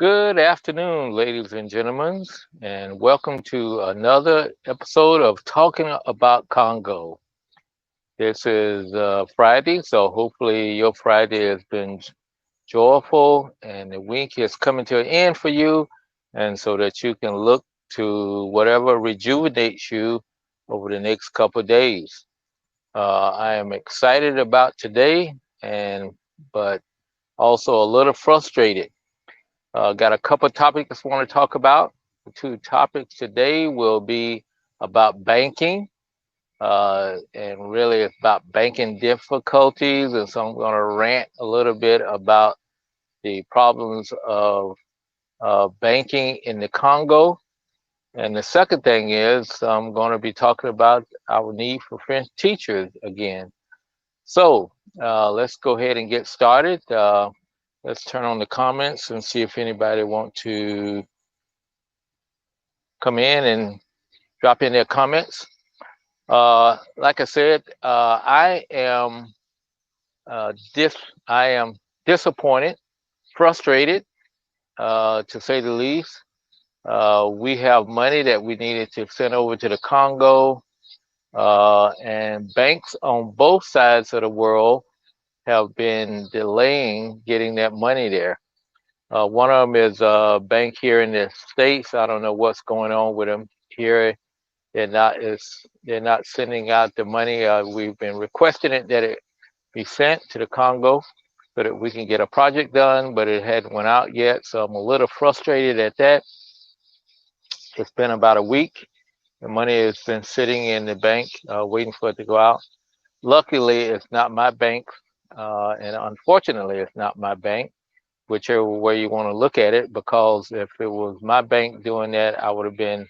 Good afternoon, ladies and gentlemen, and welcome to another episode of Talking About Congo. This is Friday, so hopefully your Friday has been joyful and the week is coming to an end for you, and so that you can look to whatever rejuvenates you over the next couple of days. I am excited about today, and but also a little frustrated. Got a couple of topics I want to talk about. The two topics today will be about banking, and really it's about banking difficulties. And so I'm going to rant a little bit about the problems of banking in the Congo. And the second thing is I'm going to be talking about our need for French teachers again. So let's go ahead and get started. Let's turn on the comments and see if anybody want to come in and drop in their comments. Like I said, uh, dis I am disappointed, frustrated, to say the least. We have money that we needed to send over to the Congo, and banks on both sides of the world have been delaying getting that money there. One of them is a bank here in the States. I don't know what's going on with them here. They're not sending out the money. We've been requesting that it be sent to the Congo so that we can get a project done, but it hadn't went out yet. So I'm a little frustrated at that. It's been about a week. The money has been sitting in the bank, waiting for it to go out. Luckily, it's not my bank, and unfortunately, it's not my bank, whichever way you want to look at it, because if it was my bank doing that, I would have been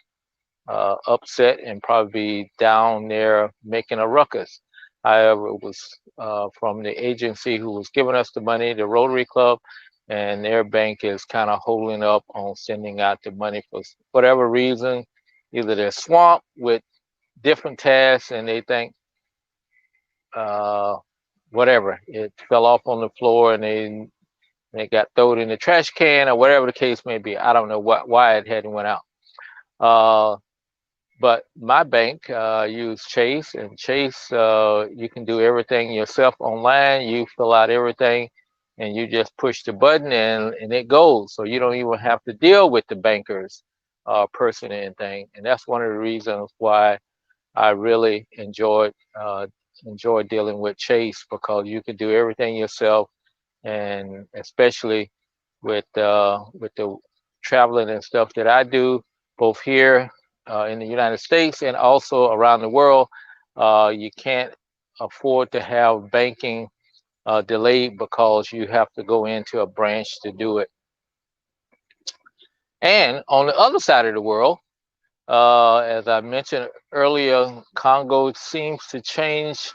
upset and probably be down there making a ruckus. However, it was from the agency who was giving us the money, the Rotary Club, and their bank is kind of holding up on sending out the money for whatever reason. Either they're swamped with different tasks and they think uh, whatever, it fell off on the floor and they got thrown in the trash can or whatever the case may be. I don't know why it hadn't went out. Uh, But my bank use Chase, and Chase, you can do everything yourself online. You fill out everything, and you just push the button, and it goes. So you don't even have to deal with the bankers person or anything. And that's one of the reasons why I really enjoyed dealing with Chase, because you can do everything yourself, and especially with the traveling and stuff that I do, both here in the United States and also around the world, you can't afford to have banking delayed because you have to go into a branch to do it. And on the other side of the world, as I mentioned earlier, Congo seems to change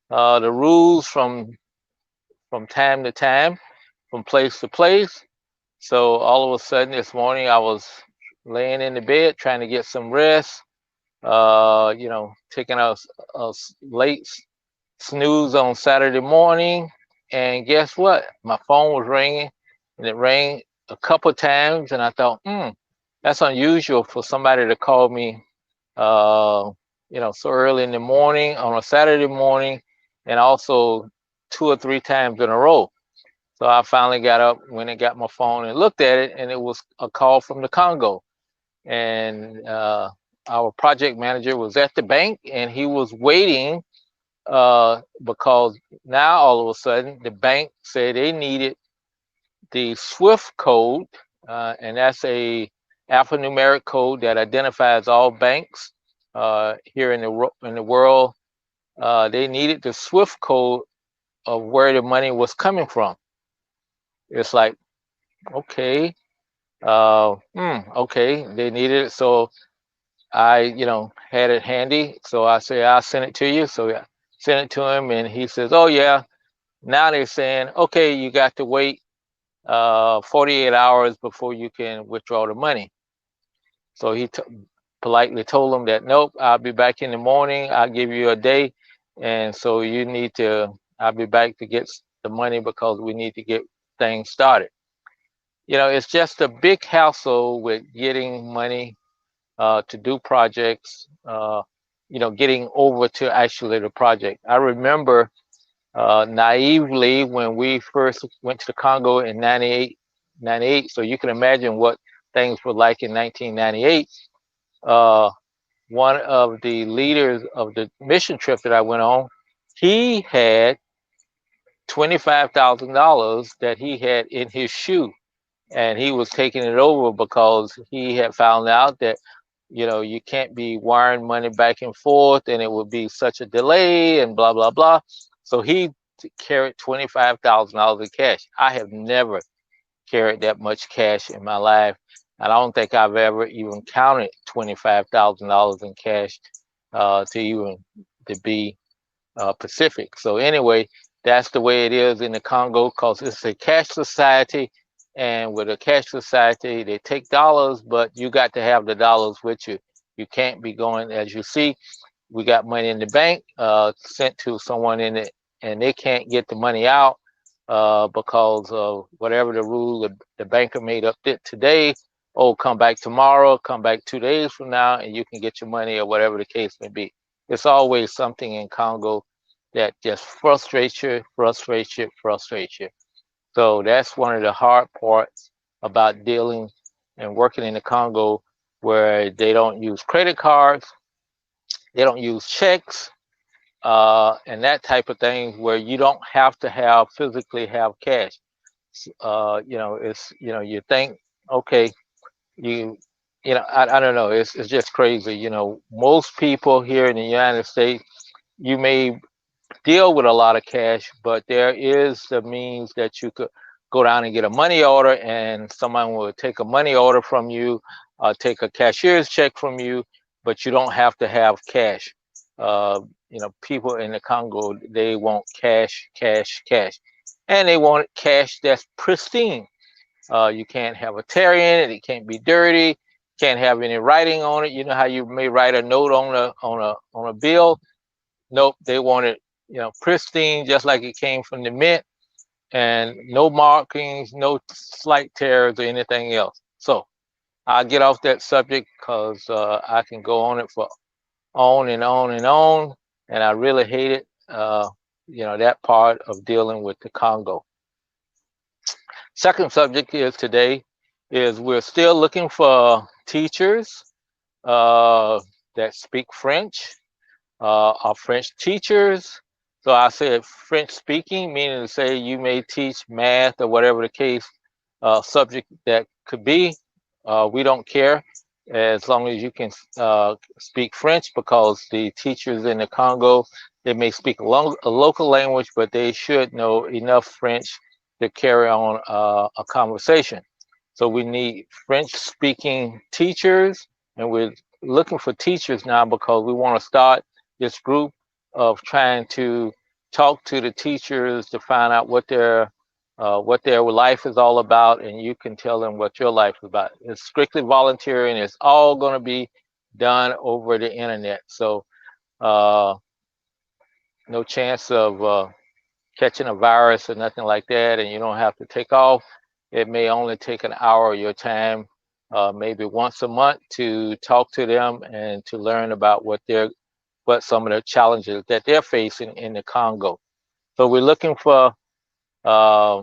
the rules from time to time, from place to place. So all of a sudden this morning I was laying in the bed trying to get some rest, taking a late snooze on Saturday morning. And guess what? My phone was ringing, and it rang a couple of times. And I thought, that's unusual for somebody to call me, uh, so early in the morning on a Saturday morning, and also two or three times in a row. So I finally got up, went and got my phone and looked at it, and it was a call from the Congo. And our project manager was at the bank, and he was waiting because now all of a sudden the bank said they needed the SWIFT code, and that's a alphanumeric code that identifies all banks here in the world. They needed the SWIFT code of where the money was coming from. It's like, okay, okay, they needed it, so I, had it handy. So I say I'll send it to you. So I sent it to him, and he says, "Oh yeah." Now they're saying, "Okay, you got to wait 48 hours before you can withdraw the money." So he politely told them that, "Nope, I'll be back in the morning. I'll give you a day, and so you need to. I'll be back to get the money because we need to get things started." it's just a big hassle with getting money to do projects, getting over to actually the project. I remember naively when we first went to the Congo in 98, so you can imagine what things were like in 1998. Uh, one of the leaders of the mission trip that I went on, he had $25,000 that he had in his shoe, and he was taking it over because he had found out that you can't be wiring money back and forth and it would be such a delay and blah blah blah. So he carried $25,000 in cash. I have never carried that much cash in my life. And I don't think I've ever even counted $25,000 in cash to be Pacific. So anyway, that's the way it is in the Congo because it's a cash society, and with a cash society, they take dollars, but you got to have the dollars with you. You can't be going, as you see, we got money in the bank sent to someone in it, and they can't get the money out because of whatever the rule the banker made up today. Oh, come back tomorrow, come back 2 days from now, and you can get your money or whatever the case may be. It's always something in Congo that just frustrates you. So that's one of the hard parts about dealing and working in the Congo, where they don't use credit cards, they don't use checks, and that type of thing, where you don't have to have physically have cash. It's you think, okay, you I don't know, it's just crazy. Most people here in the United States, you may deal with a lot of cash, but there is the means that you could go down and get a money order, and someone will take a money order from you, take a cashier's check from you, but you don't have to have cash. People in the Congo, they want cash, cash, cash, and they want cash that's pristine. You can't have a tear in it. It can't be dirty. Can't have any writing on it. You know how you may write a note on a bill. Nope, they want it, pristine, just like it came from the mint, and no markings, no slight tears or anything else. So I'll get off that subject because I can go on it for on and on and on, and I really hate it. That part of dealing with the Congo. Second subject is today is we're still looking for teachers that speak French, are French teachers. So I said French speaking, meaning to say you may teach math or whatever the case subject that could be. We don't care as long as you can speak French, because the teachers in the Congo, they may speak a local language, but they should know enough French to carry on a conversation. So we need French speaking teachers, and we're looking for teachers now because we want to start this group of trying to talk to the teachers to find out what their life is all about, and you can tell them what your life is about. It's strictly volunteering. It's all going to be done over the internet. So no chance of catching a virus or nothing like that, and you don't have to take off. It may only take an hour of your time, maybe once a month, to talk to them and to learn about what some of the challenges that they're facing in the Congo. So we're looking for, uh,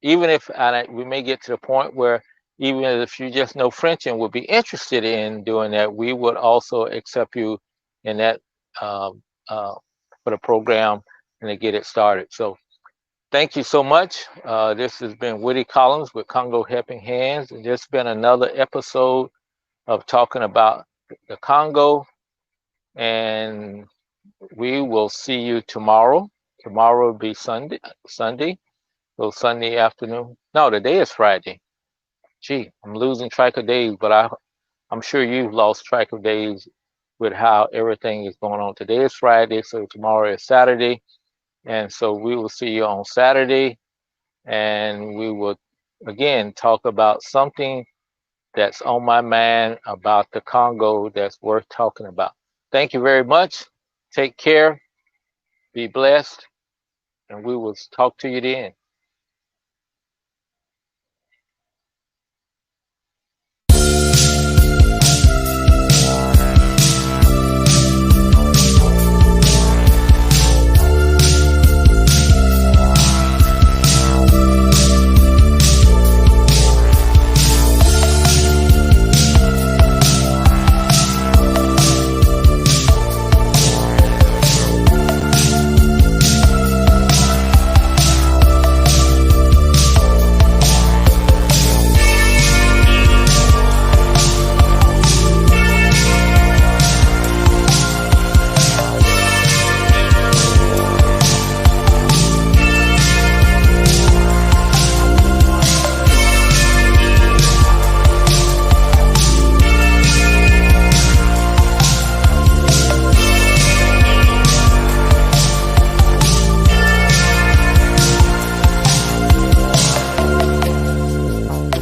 even if we may get to the point where even if you just know French and would be interested in doing that, we would also accept you in that um, for the program and to get it started. So thank you so much. This has been Woody Collins with Congo Helping Hands, and this has been another episode of talking about the Congo, and we will see you tomorrow. Tomorrow will be Sunday. So Sunday afternoon. No, today is Friday. Gee, I'm losing track of days, but I'm sure you've lost track of days with how everything is going on. Today is Friday, so tomorrow is Saturday. And so we will see you on Saturday, and we will again talk about something that's on my mind about the Congo that's worth talking about. Thank you very much. Take care, be blessed, and we will talk to you then.